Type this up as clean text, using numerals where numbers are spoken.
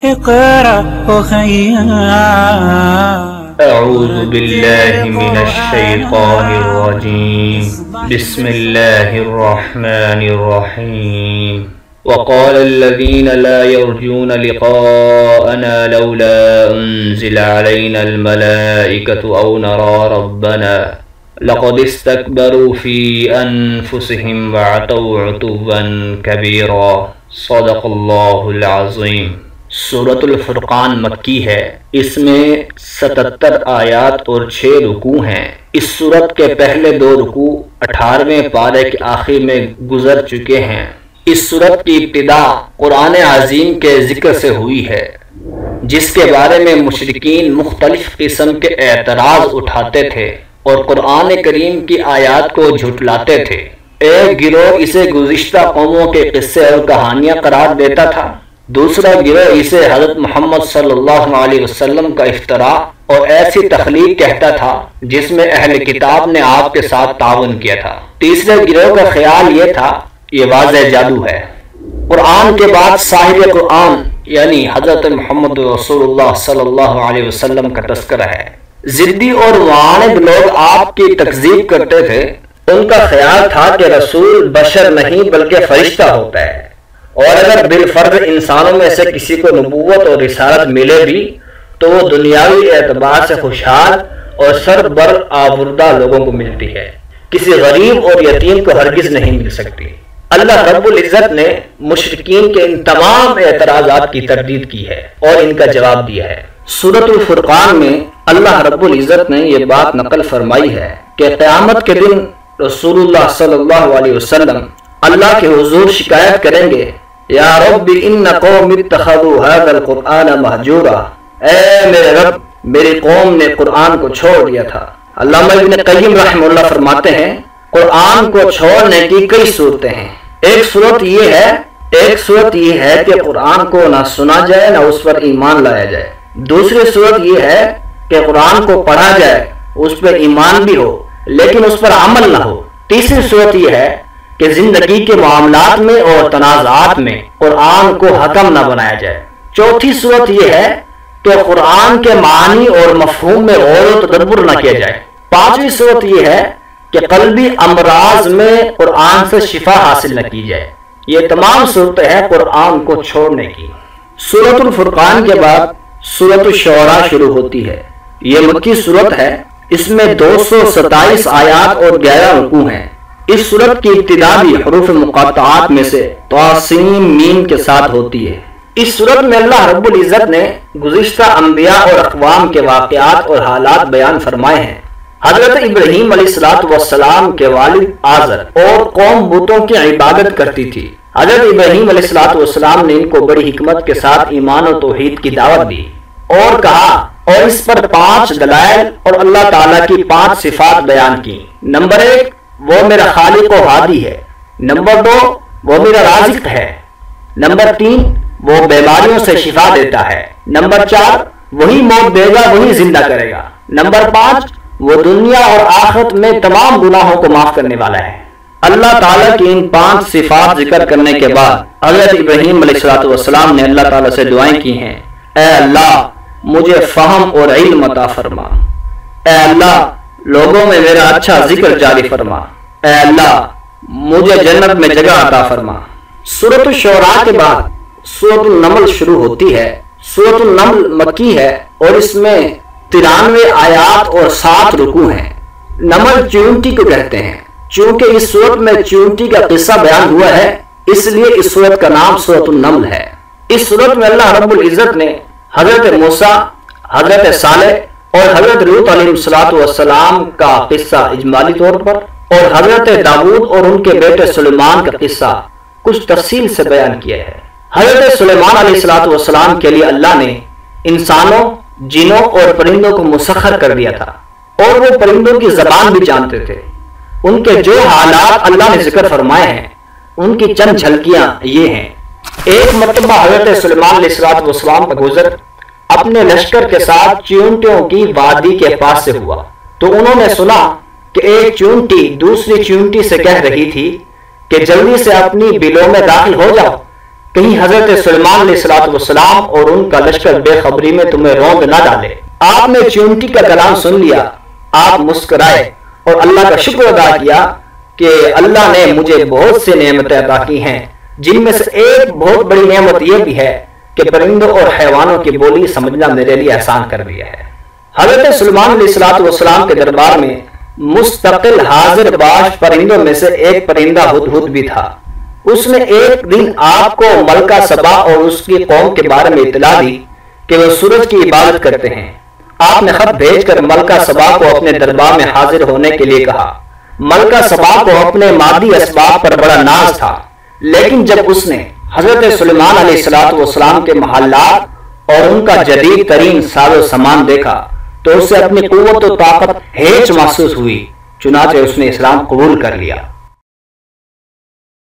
اقرأ وخيا أعوذ بالله من الشيطان الرجيم بسم الله الرحمن الرحيم وقال الذين لا يرجون لقاءنا لولا أنزل علينا الملائكة أو نرى ربنا لقد استكبروا في أنفسهم وعتوا عتوا كبيرا صدق الله العظيم۔ سورۃ الفرقان مکی ہے، اس میں 77 آیات اور 6 رکوع ہیں۔ اس سورت کے پہلے 2 رکوع 18ویں پارے کے آخر میں گزر چکے ہیں۔ اس سورت کی ابتدا قرآن عظیم کے ذکر سے ہوئی ہے، جس کے بارے میں مشرکین مختلف قسم کے اعتراض اٹھاتے تھے اور قرآن کریم کی آیات کو جھٹلاتے تھے۔ ایک گروہ اسے گزشتہ قوموں کے قصے اور کہانیاں قرار دیتا تھا، دوسرا گروہ اسے حضرت محمد صلی اللہ علیہ وسلم کا افتراء اور ایسی تخلیق کہتا تھا جس میں اہل کتاب نے آپ کے ساتھ تعاون کیا تھا۔ تیسرے گروہ کا خیال یہ تھا یہ واضح جادو ہے۔ قرآن کے بعد صاحب قرآن یعنی حضرت محمد رسول اللہ صلی اللہ علیہ وسلم کا تذکرہ ہے۔ ضدی اور معاند لوگ آپ کی تکذیب کرتے تھے، ان کا خیال تھا کہ رسول بشر نہیں بلکہ فرشتہ ہوتا ہے، اور اگر بالفرض انسانوں میں سے کسی کو نبوت اور رسالت ملے بھی تو وہ دنیاوی اعتبار سے خوشحال اور سر بر آوردہ لوگوں کو ملتی ہے، کسی غریب اور یتیم کو ہرگز نہیں مل سکتی۔ اللہ رب العزت نے مشرکین کے ان تمام اعتراضات کی تردید کی ہے اور ان کا جواب دیا ہے۔ سورۃ الفرقان میں اللہ رب العزت نے یہ بات نقل فرمائی ہے کہ قیامت کے دن رسول اللہ صلی اللہ علیہ وسلم اللہ کے حضور شکایت کریں گے، یا رب ان قوم اتخذوا هذا القرآن مہجورا، اے میرے رب میری قوم نے قرآن کو چھوڑ دیا تھا۔ علامہ ابن قیم رحمہ اللہ فرماتے ہیں قرآن کو چھوڑنے کی کئی صورتیں ہیں۔ ایک صورت یہ ہے کہ قرآن کو نہ سنا جائے نہ اس پر ایمان لایا جائے۔ دوسری صورت یہ ہے کہ قرآن کو پڑھا جائے، اس پر ایمان بھی ہو لیکن اس پر عمل نہ ہو۔ تیسری صورت یہ ہے کہ زندگی کے معاملات میں اور تنازعات میں قرآن کو حکم نہ بنایا جائے۔ چوتھی صورت یہ ہے کہ قرآن کے معنی اور مفہوم میں غور و تدبر نہ کیا جائے۔ پانچویں صورت یہ ہے کہ قلبی امراض میں قرآن سے شفا حاصل نہ کی جائے۔ یہ تمام صورتیں ہیں قرآن کو چھوڑنے کی۔ سورۃ الفرقان کے بعد سورۃ الشعراء شروع ہوتی ہے۔ یہ مکی صورت ہے، اس میں 227 آیات اور 11 رکوع ہیں۔ اس سورت کی ابتدا بھی حروف مقاطعات میں سے طاسین میم کے ساتھ ہوتی ہے۔ اس سورت میں اللہ رب العزت نے گزشتہ انبیاء اور اقوام کے واقعات اور حالات بیان فرمائے ہیں۔ حضرت ابراہیم علیہ السلام کے والد آزر اور قوم بتوں کی عبادت کرتی تھی۔ حضرت ابراہیم علیہ السلام نے ان کو بڑی حکمت کے ساتھ ایمان و توحید کی دعوت دی اور کہا، اور اس پر 5 دلائل اور اللہ تعالیٰ کی 5 صفات بیان کی۔ نمبر 1 وہ میرا خالق و ہادی ہے، نمبر 2 وہ میرا رازق ہے، نمبر 3 وہ بیماریوں سے شفا دیتا ہے، نمبر 4 وہی موت دے گا وہی زندہ کرے گا، نمبر 5 وہ دنیا اور آخرت میں تمام گناہوں کو معاف کرنے والا ہے۔ اللہ تعالیٰ کی ان 5 صفات ذکر کرنے کے بعد حضرت ابراہیم علیہ السلام نے اللہ تعالیٰ سے دعائیں کی ہیں، اے اللہ مجھے فہم اور علم عطا فرما، اے اللہ لوگوں میں میرا اچھا ذکر جاری فرما، اے اللہ مجھے جنت میں جگہ عطا فرما۔ سورۃ الشعراء کے بعد سورۃ النمل شروع ہوتی ہے۔ سورۃ النمل مکی ہے اور اس میں 93 آیات اور 7 رکوع ہیں۔ نمل چیونٹی کو کہتے ہیں، چونکہ اس سورت میں چیونٹی کا قصہ بیان ہوا ہے اس لیے اس سورت کا نام سورۃ النمل ہے۔ اس سورت میں اللہ رب العزت نے حضرت موسیٰ، حضرت صالح اور حضرت لوط علیہ السلام کا قصہ اجمالی طور پر اور حضرت داؤد اور ان کے بیٹے سلیمان کا قصہ کچھ تفصیل سے بیان کیا ہے۔ حضرت سلیمان علیہ السلام کے لیے اللہ نے انسانوں، جنوں اور پرندوں کو مسخر کر دیا تھا اور وہ پرندوں کی زبان بھی جانتے تھے۔ ان کے جو حالات اللہ نے ذکر فرمائے ہیں ان کی چند جھلکیاں یہ ہیں۔ ایک مرتبہ حضرت سلیمان علیہ السلام کا گزر اپنے لشکر کے ساتھ چیونٹیوں کی وادی کے پاس سے ہوا تو انہوں نے سنا کہ ایک چیونٹی دوسری چیونٹی سے کہہ رہی تھی کہ جلدی سے اپنی بلوں میں داخل ہو جاؤ کہیں حضرت سلیمان علیہ السلام اور ان کا لشکر بے خبری میں تمہیں روند نہ ڈالے۔ آپ نے چونٹی کا کلام سن لیا، آپ مسکرائے اور اللہ کا شکر ادا کیا کہ اللہ نے مجھے بہت سے نعمتیں عطا کی ہیں، جن میں سے ایک بہت بڑی نعمت یہ بھی ہے کہ پرندوں اور حیوانوں کی بولی سمجھنا میرے لیے آسان کر دیا ہے۔ حضرت سلیمان علیہ السلام کے دربار میں مستقل حاضر باش پرندوں میں سے ایک پرندہ ہدہد بھی تھا۔ اس نے ایک دن آپ کو ملکہ سبا اور اس کی قوم کے بارے میں اطلاع دی کہ وہ سورج کی عبادت کرتے ہیں۔ آپ نے خط بھیج کر ملکہ سبا کو اپنے دربار میں حاضر ہونے کے لیے کہا۔ ملکہ سبا کو اپنے مادی اسباب پر بڑا ناز تھا، لیکن جب اس نے حضرت سلیمان علیہ السلام کے محلات اور ان کا جدید ترین ساز و سامان دیکھا تو اسے اپنی قوت و طاقت ہیچ محسوس ہوئی، چنانچہ اس نے اسلام قبول کر لیا۔